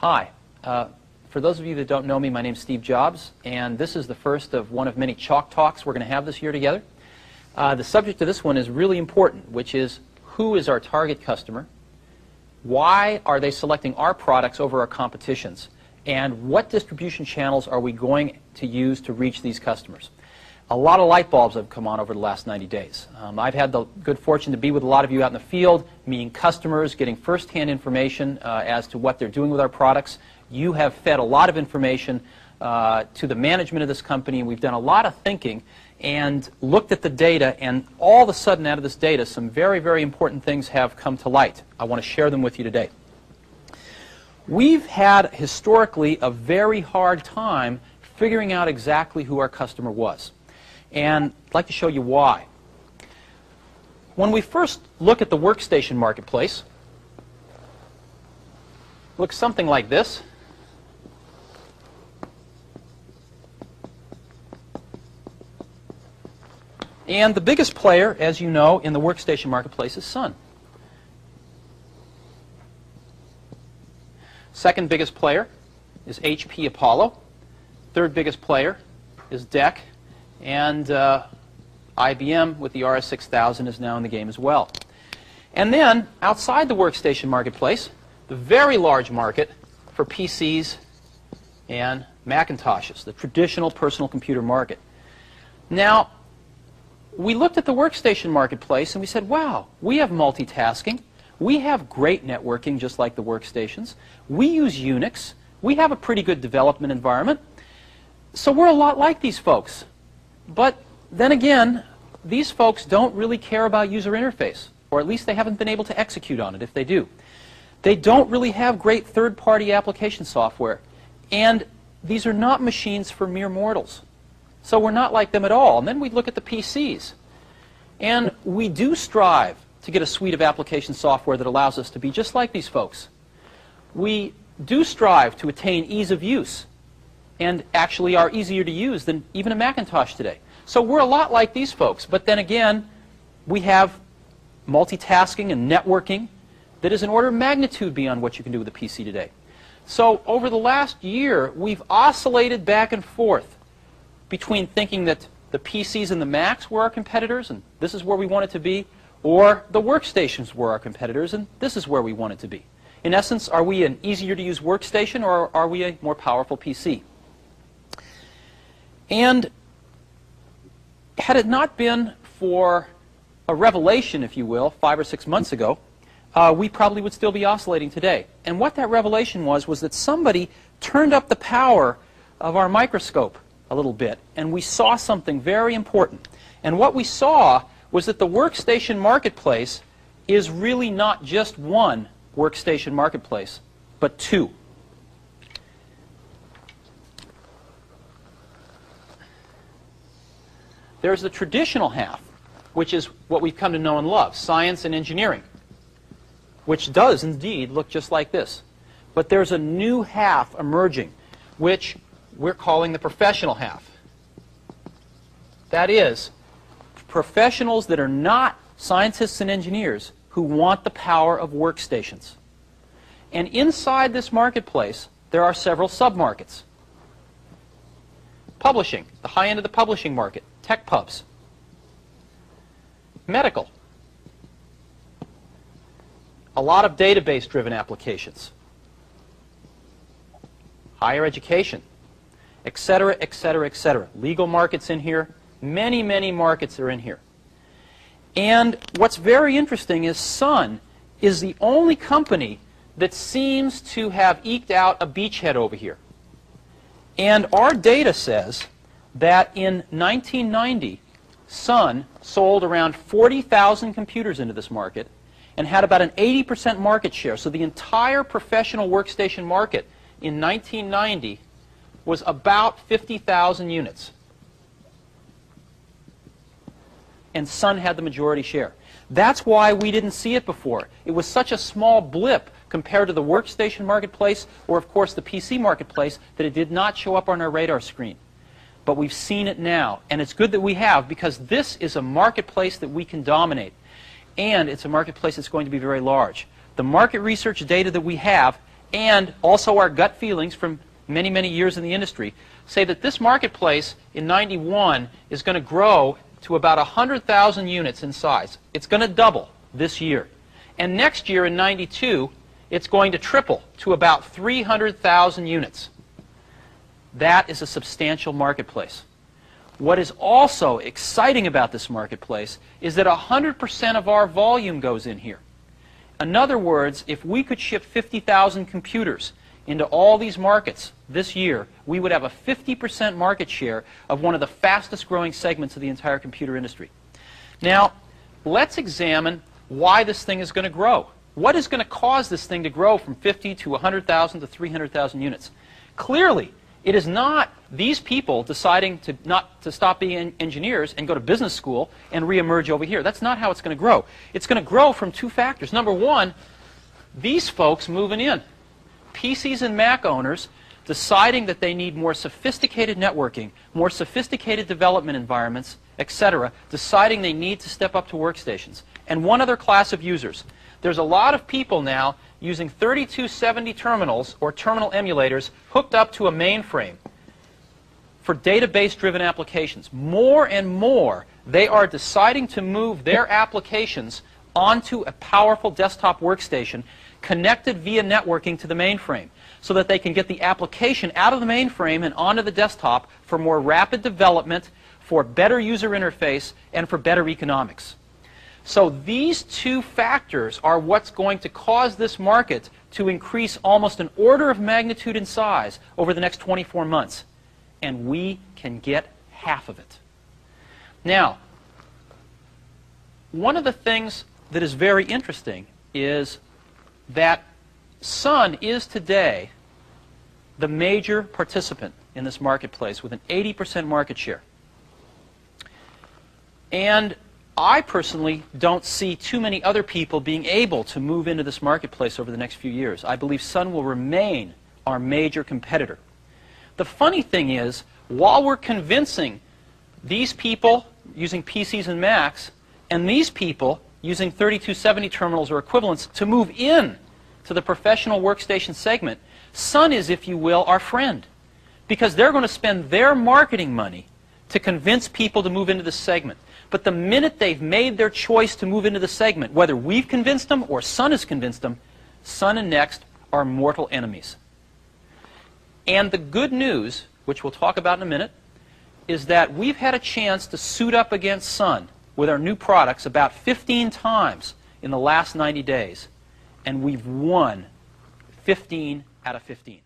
Hi. For those of you that don't know me, my name's Steve Jobs, and this is the first of one of many Chalk Talks we're going to have this year together. The subject of this one is really important, which is who is our target customer, why are they selecting our products over our competitions, and what distribution channels are we going to use to reach these customers. A lot of light bulbs have come on over the last 90 days. I've had the good fortune to be with a lot of you out in the field, meeting customers, getting first-hand information as to what they're doing with our products. You have fed a lot of information to the management of this company, and we've done a lot of thinking and looked at the data, and all of a sudden out of this data some very, very important things have come to light. I want to share them with you today. We've had historically a very hard time figuring out exactly who our customer was. And I'd like to show you why. When we first look at the workstation marketplace, it looks something like this. And the biggest player, as you know, in the workstation marketplace is Sun. Second biggest player is HP Apollo. Third biggest player is DEC. And IBM with the RS-6000 is now in the game as well. And then, outside the workstation marketplace, the very large market for PCs and Macintoshes, the traditional personal computer market. Now, we looked at the workstation marketplace and we said, wow, we have multitasking. We have great networking just like the workstations. We use Unix. We have a pretty good development environment. So we're a lot like these folks. But then again, these folks don't really care about user interface, or at least they haven't been able to execute on it if they do. They don't really have great third-party application software, and these are not machines for mere mortals. So we're not like them at all. And then we look at the PCs, and we do strive to get a suite of application software that allows us to be just like these folks. We do strive to attain ease of use, and actually are easier to use than even a Macintosh today. So we're a lot like these folks, but then again, we have multitasking and networking that is an order of magnitude beyond what you can do with a PC today. So over the last year, we've oscillated back and forth between thinking that the PCs and the Macs were our competitors, and this is where we want it to be, or the workstations were our competitors, and this is where we want it to be. In essence, are we an easier-to-use workstation, or are we a more powerful PC? And had it not been for a revelation, if you will, 5 or 6 months ago, we probably would still be oscillating today. And what that revelation was that somebody turned up the power of our microscope a little bit, and we saw something very important. And what we saw was that the workstation marketplace is really not just one workstation marketplace, but two. There's the traditional half, which is what we've come to know and love, science and engineering, which does indeed look just like this. But there's a new half emerging, which we're calling the professional half. That is, professionals that are not scientists and engineers who want the power of workstations. And inside this marketplace, there are several sub-markets. Publishing, the high end of the publishing market. Tech pubs. Medical. A lot of database-driven applications. Higher education, etc., etc., etc. Legal markets in here. Many, many markets are in here. And what's very interesting is Sun is the only company that seems to have eked out a beachhead over here. And our data says that in 1990, Sun sold around 40,000 computers into this market and had about an 80% market share. So the entire professional workstation market in 1990 was about 50,000 units. And Sun had the majority share. That's why we didn't see it before. It was such a small blip compared to the workstation marketplace or, of course, the PC marketplace that it did not show up on our radar screen. But we've seen it now, and it's good that we have, because this is a marketplace that we can dominate, and it's a marketplace that's going to be very large. The market research data that we have and also our gut feelings from many, many years in the industry, say that this marketplace in '91 is going to grow to about 100,000 units in size. It's going to double this year. And next year in '92, it's going to triple to about 300,000 units. That is a substantial marketplace. What is also exciting about this marketplace is that 100% of our volume goes in here. In other words, if we could ship 50,000 computers into all these markets this year, we would have a 50% market share of one of the fastest growing segments of the entire computer industry. Now, let's examine why this thing is going to grow. What is going to cause this thing to grow from 50 to 100,000 to 300,000 units? Clearly, it is not these people deciding to stop being engineers and go to business school and reemerge over here. That's not how it's going to grow. It's going to grow from two factors. Number one, these folks moving in. PCs and Mac owners deciding that they need more sophisticated networking, more sophisticated development environments, etc., deciding they need to step up to workstations. And one other class of users. There's a lot of people now using 3270 terminals or terminal emulators hooked up to a mainframe for database-driven applications. More and more, they are deciding to move their applications onto a powerful desktop workstation connected via networking to the mainframe so that they can get the application out of the mainframe and onto the desktop for more rapid development, for better user interface, and for better economics. So these two factors are what's going to cause this market to increase almost an order of magnitude in size over the next 24 months. And we can get half of it. Now, one of the things that is very interesting is that Sun is today the major participant in this marketplace with an 80% market share. And I personally don't see too many other people being able to move into this marketplace over the next few years. I believe Sun will remain our major competitor. The funny thing is, while we're convincing these people using PCs and Macs and these people using 3270 terminals or equivalents to move in to the professional workstation segment, Sun is, if you will, our friend. Because they're going to spend their marketing money to convince people to move into this segment. But the minute they've made their choice to move into the segment, whether we've convinced them or Sun has convinced them, Sun and Next are mortal enemies. And the good news, which we'll talk about in a minute, is that we've had a chance to suit up against Sun with our new products about 15 times in the last 90 days. And we've won 15 out of 15.